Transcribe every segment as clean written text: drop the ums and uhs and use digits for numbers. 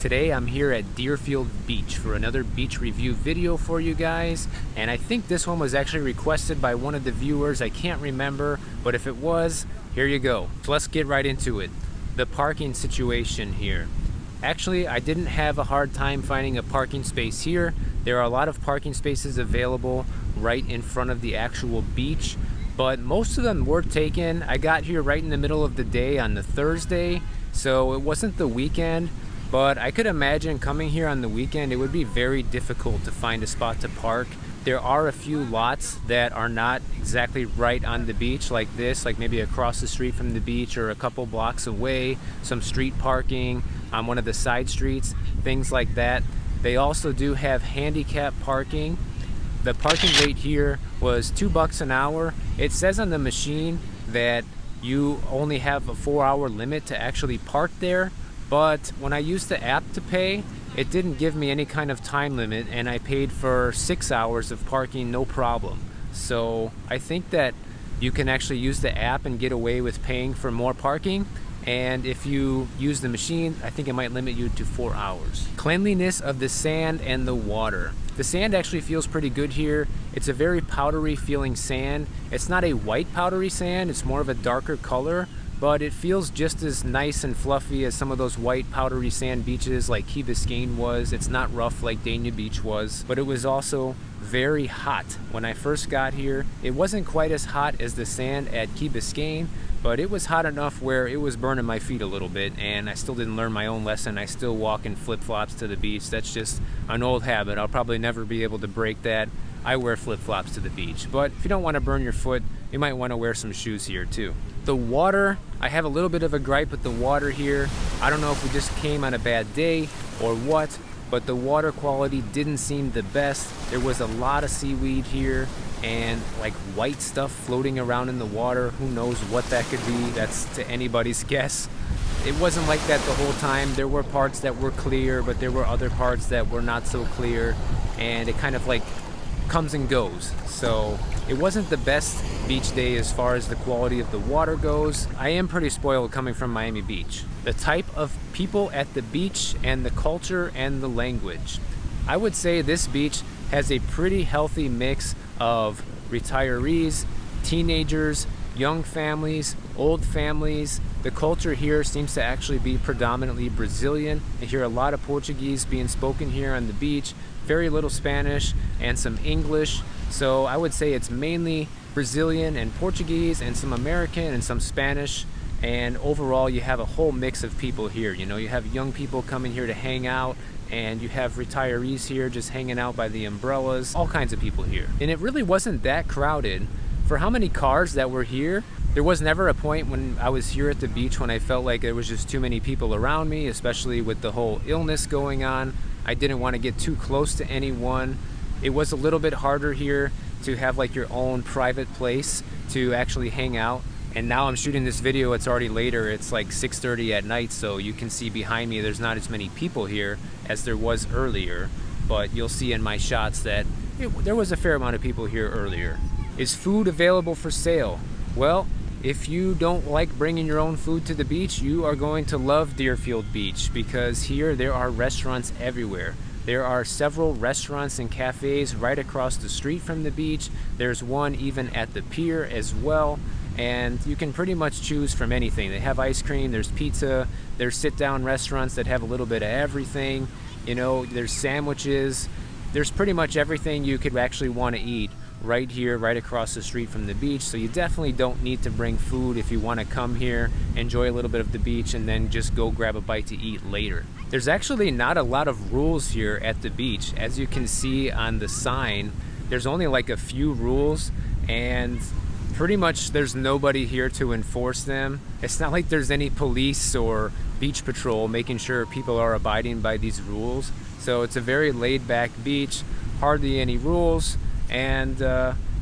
Today I'm here at Deerfield Beach for another beach review video for you guys, and I think this one was actually requested by one of the viewers. I can't remember, but if it was, here you go. So let's get right into it. The parking situation here. Actually, I didn't have a hard time finding a parking space here. There are a lot of parking spaces available right in front of the actual beach, but most of them were taken. I got here right in the middle of the day on the Thursday, so it wasn't the weekend. But I could imagine coming here on the weekend, it would be very difficult to find a spot to park. There are a few lots that are not exactly right on the beach like this, like maybe across the street from the beach or a couple blocks away, some street parking on one of the side streets, things like that. They also do have handicap parking. The parking rate here was $2 an hour. It says on the machine that you only have a 4-hour limit to actually park there. But when I used the app to pay, it didn't give me any kind of time limit, and I paid for 6 hours of parking, no problem. So I think that you can actually use the app and get away with paying for more parking. And if you use the machine, I think it might limit you to 4 hours. Cleanliness of the sand and the water. The sand actually feels pretty good here. It's a very powdery feeling sand. It's not a white powdery sand, it's more of a darker color, but it feels just as nice and fluffy as some of those white powdery sand beaches like Key Biscayne was. It's not rough like Dania Beach was, but it was also very hot. When I first got here, it wasn't quite as hot as the sand at Key Biscayne, but it was hot enough where it was burning my feet a little bit, and I still didn't learn my own lesson. I still walk in flip-flops to the beach. That's just an old habit. I'll probably never be able to break that. I wear flip-flops to the beach, but if you don't want to burn your foot, you might want to wear some shoes here too. The water, I have a little bit of a gripe with the water here. I don't know if we just came on a bad day or what, but the water quality didn't seem the best. There was a lot of seaweed here and like white stuff floating around in the water. Who knows what that could be? That's to anybody's guess. It wasn't like that the whole time. There were parts that were clear, but there were other parts that were not so clear, and it kind of like comes and goes. So it wasn't the best beach day as far as the quality of the water goes. I am pretty spoiled coming from Miami Beach. The type of people at the beach and the culture and the language. I would say this beach has a pretty healthy mix of retirees, teenagers, young families, old families. The culture here seems to actually be predominantly Brazilian. I hear a lot of Portuguese being spoken here on the beach, very little Spanish and some English. So I would say it's mainly Brazilian and Portuguese and some American and some Spanish. And overall, you have a whole mix of people here. You know, you have young people coming here to hang out, and you have retirees here just hanging out by the umbrellas, all kinds of people here. And it really wasn't that crowded. For how many cars that were here, there was never a point when I was here at the beach when I felt like there was just too many people around me, especially with the whole illness going on. I didn't want to get too close to anyone. It was a little bit harder here to have like your own private place to actually hang out. And now I'm shooting this video, it's already later, it's like 6:30 at night, so you can see behind me there's not as many people here as there was earlier, but you'll see in my shots that there was a fair amount of people here earlier. Is food available for sale? Well, if you don't like bringing your own food to the beach, you are going to love Deerfield Beach, because here there are restaurants everywhere. There are several restaurants and cafes right across the street from the beach. There's one even at the pier as well, and you can pretty much choose from anything. They have ice cream, there's pizza, there's sit-down restaurants that have a little bit of everything. You know, there's sandwiches. There's pretty much everything you could actually want to eat right here, right across the street from the beach. So you definitely don't need to bring food if you want to come here, enjoy a little bit of the beach, and then just go grab a bite to eat later. There's actually not a lot of rules here at the beach. As you can see on the sign, there's only like a few rules, and pretty much there's nobody here to enforce them. It's not like there's any police or beach patrol making sure people are abiding by these rules. So it's a very laid back beach, hardly any rules. And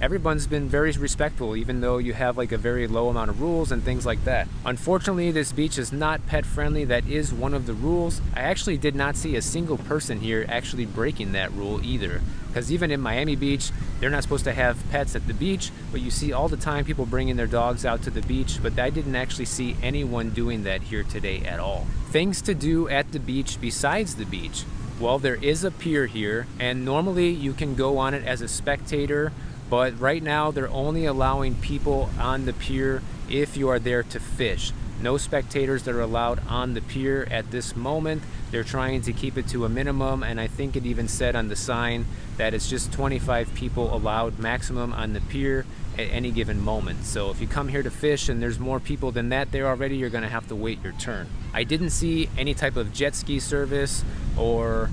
everyone's been very respectful, even though you have like a very low amount of rules and things like that. Unfortunately, this beach is not pet friendly. That is one of the rules. I actually did not see a single person here actually breaking that rule either, because even in Miami Beach, they're not supposed to have pets at the beach, but you see all the time people bringing their dogs out to the beach, but I didn't actually see anyone doing that here today at all. Things to do at the beach besides the beach. Well, there is a pier here, and normally you can go on it as a spectator, but right now they're only allowing people on the pier if you are there to fish. No spectators that are allowed on the pier at this moment. They're trying to keep it to a minimum, and I think it even said on the sign that it's just 25 people allowed maximum on the pier at any given moment. So if you come here to fish and there's more people than that there already, you're gonna have to wait your turn. I didn't see any type of jet ski service or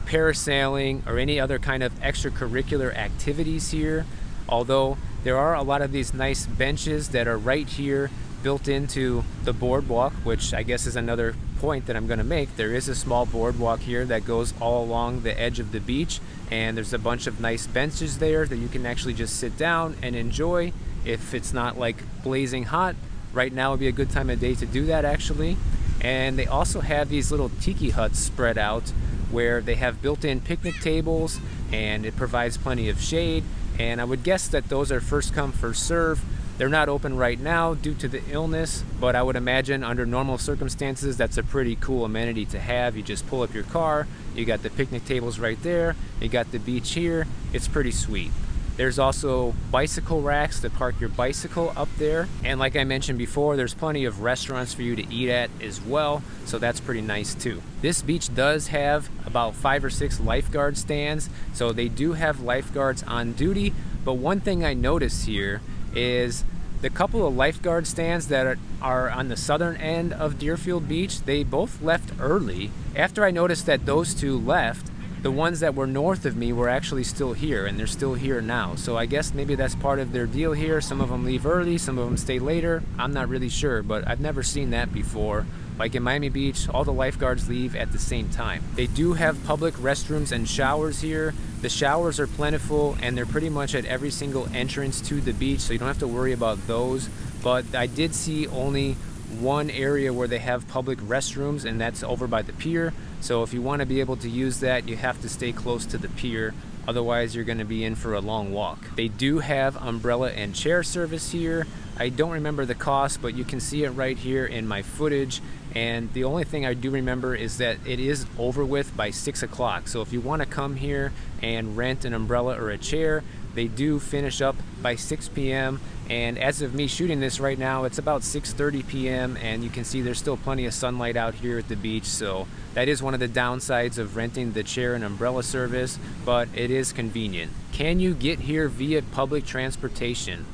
parasailing or any other kind of extracurricular activities here, although there are a lot of these nice benches that are right here built into the boardwalk, which I guess is another point that I'm going to make. There is a small boardwalk here that goes all along the edge of the beach, and there's a bunch of nice benches there that you can actually just sit down and enjoy if it's not like blazing hot. Right now would be a good time of day to do that actually. And they also have these little tiki huts spread out where they have built-in picnic tables, and it provides plenty of shade, and I would guess that those are first come first serve. They're not open right now due to the illness, but I would imagine under normal circumstances that's a pretty cool amenity to have. You just pull up your car, you got the picnic tables right there, you got the beach here. It's pretty sweet. There's also bicycle racks to park your bicycle up there, and like I mentioned before, there's plenty of restaurants for you to eat at as well, so that's pretty nice too. This beach does have about 5 or 6 lifeguard stands, so they do have lifeguards on duty, but one thing I noticed here is the couple of lifeguard stands that are on the southern end of Deerfield Beach, they both left early. After I noticed that those two left, the ones that were north of me were actually still here, and they're still here now. So I guess maybe that's part of their deal here. Some of them leave early, some of them stay later. I'm not really sure, but I've never seen that before. Like in Miami Beach, all the lifeguards leave at the same time. They do have public restrooms and showers here. The showers are plentiful, and they're pretty much at every single entrance to the beach, so you don't have to worry about those. But I did see only one area where they have public restrooms, and that's over by the pier. So if you want to be able to use that, you have to stay close to the pier. Otherwise, you're going to be in for a long walk. They do have umbrella and chair service here. I don't remember the cost, but you can see it right here in my footage. And the only thing I do remember is that it is over with by 6 o'clock. So if you want to come here and rent an umbrella or a chair, they do finish up by 6 p.m. And as of me shooting this right now, it's about 6:30 p.m. and you can see there's still plenty of sunlight out here at the beach. So that is one of the downsides of renting the chair and umbrella service, but it is convenient. Can you get here via public transportation?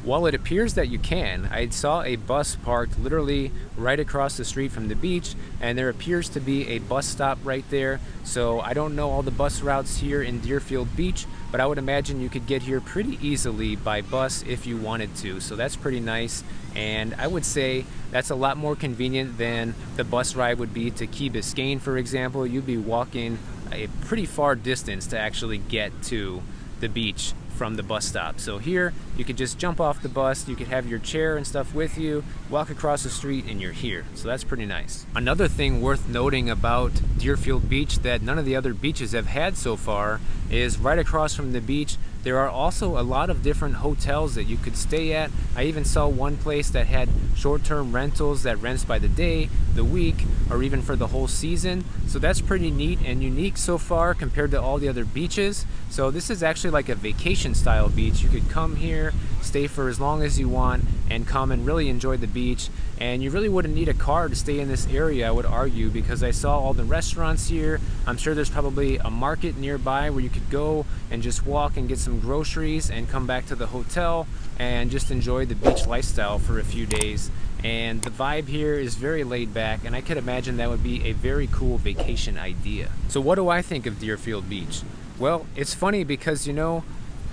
Well, it appears that you can. I saw a bus parked literally right across the street from the beach, and there appears to be a bus stop right there. So I don't know all the bus routes here in Deerfield Beach, but I would imagine you could get here pretty easily by bus if you wanted to. So that's pretty nice, and I would say that's a lot more convenient than the bus ride would be to Key Biscayne, for example. You'd be walking a pretty far distance to actually get to the beach from the bus stop. So here you could just jump off the bus, you could have your chair and stuff with you, walk across the street, and you're here. So that's pretty nice. Another thing worth noting about Deerfield Beach that none of the other beaches have had so far is right across from the beach there are also a lot of different hotels that you could stay at. I even saw one place that had short-term rentals that rents by the day, the week, or even for the whole season. So that's pretty neat and unique so far compared to all the other beaches. So this is actually like a vacation style beach. You could come here, stay for as long as you want, and come and really enjoy the beach. And you really wouldn't need a car to stay in this area, I would argue, because I saw all the restaurants here. I'm sure there's probably a market nearby where you could go and just walk and get some groceries and come back to the hotel and just enjoy the beach lifestyle for a few days. And the vibe here is very laid back, and I could imagine that would be a very cool vacation idea. So what do I think of Deerfield Beach? Well, it's funny because, you know,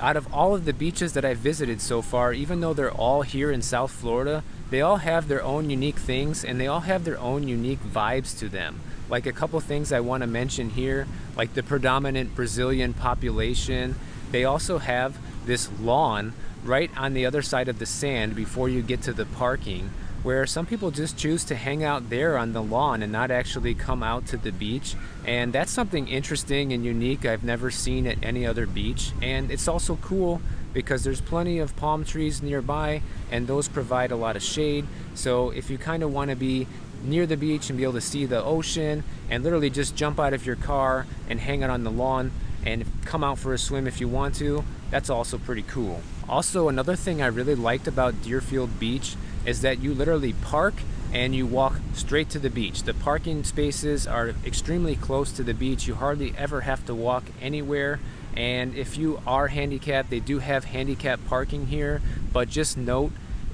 out of all of the beaches that I've visited so far, even though they're all here in South Florida, they all have their own unique things and they all have their own unique vibes to them. Like a couple things I want to mention here, like the predominant Brazilian population. They also have this lawn right on the other side of the sand before you get to the parking, where some people just choose to hang out there on the lawn and not actually come out to the beach. And that's something interesting and unique I've never seen at any other beach. And it's also cool because there's plenty of palm trees nearby, and those provide a lot of shade. So if you kind of want to be near the beach and be able to see the ocean and literally just jump out of your car and hang out on the lawn and come out for a swim if you want to, that's also pretty cool. Also, another thing I really liked about Deerfield Beach is that you literally park and you walk straight to the beach. The parking spaces are extremely close to the beach. You hardly ever have to walk anywhere. And if you are handicapped, they do have handicap parking here, but just note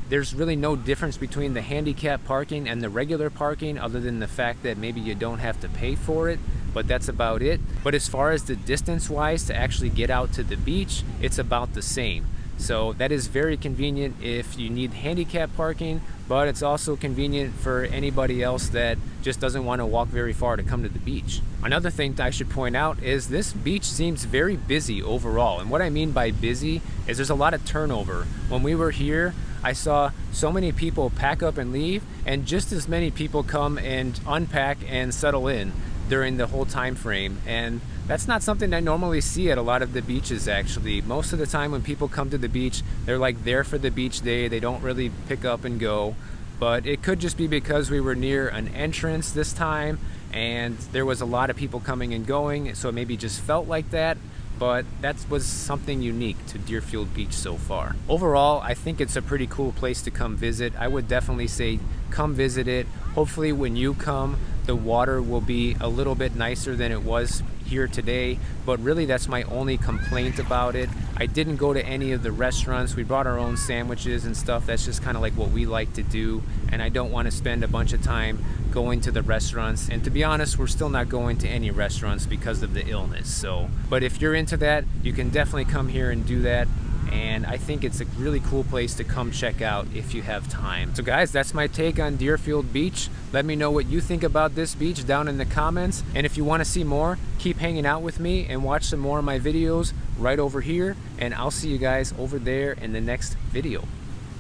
there's really no difference between the handicap parking and the regular parking, other than the fact that maybe you don't have to pay for it, but that's about it. But as far as the distance wise to actually get out to the beach, it's about the same. So that is very convenient if you need handicap parking, but it's also convenient for anybody else that just doesn't want to walk very far to come to the beach. Another thing that I should point out is this beach seems very busy overall. And what I mean by busy is there's a lot of turnover. When we were here, I saw so many people pack up and leave, and just as many people come and unpack and settle in during the whole time frame. And that's not something I normally see at a lot of the beaches, actually. Most of the time when people come to the beach, they're like there for the beach day. They don't really pick up and go. But it could just be because we were near an entrance this time and there was a lot of people coming and going, so it maybe just felt like that. But that was something unique to Deerfield Beach so far. Overall, I think it's a pretty cool place to come visit. I would definitely say come visit it. Hopefully when you come, the water will be a little bit nicer than it was here today, but really that's my only complaint about it. I didn't go to any of the restaurants. We brought our own sandwiches and stuff. That's just kind of like what we like to do, and I don't want to spend a bunch of time going to the restaurants. And to be honest, we're still not going to any restaurants because of the illness. So, but if you're into that, you can definitely come here and do that. And I think it's a really cool place to come check out if you have time. So guys, that's my take on Deerfield Beach. Let me know what you think about this beach down in the comments. And if you want to see more, keep hanging out with me and watch some more of my videos right over here. And I'll see you guys over there in the next video.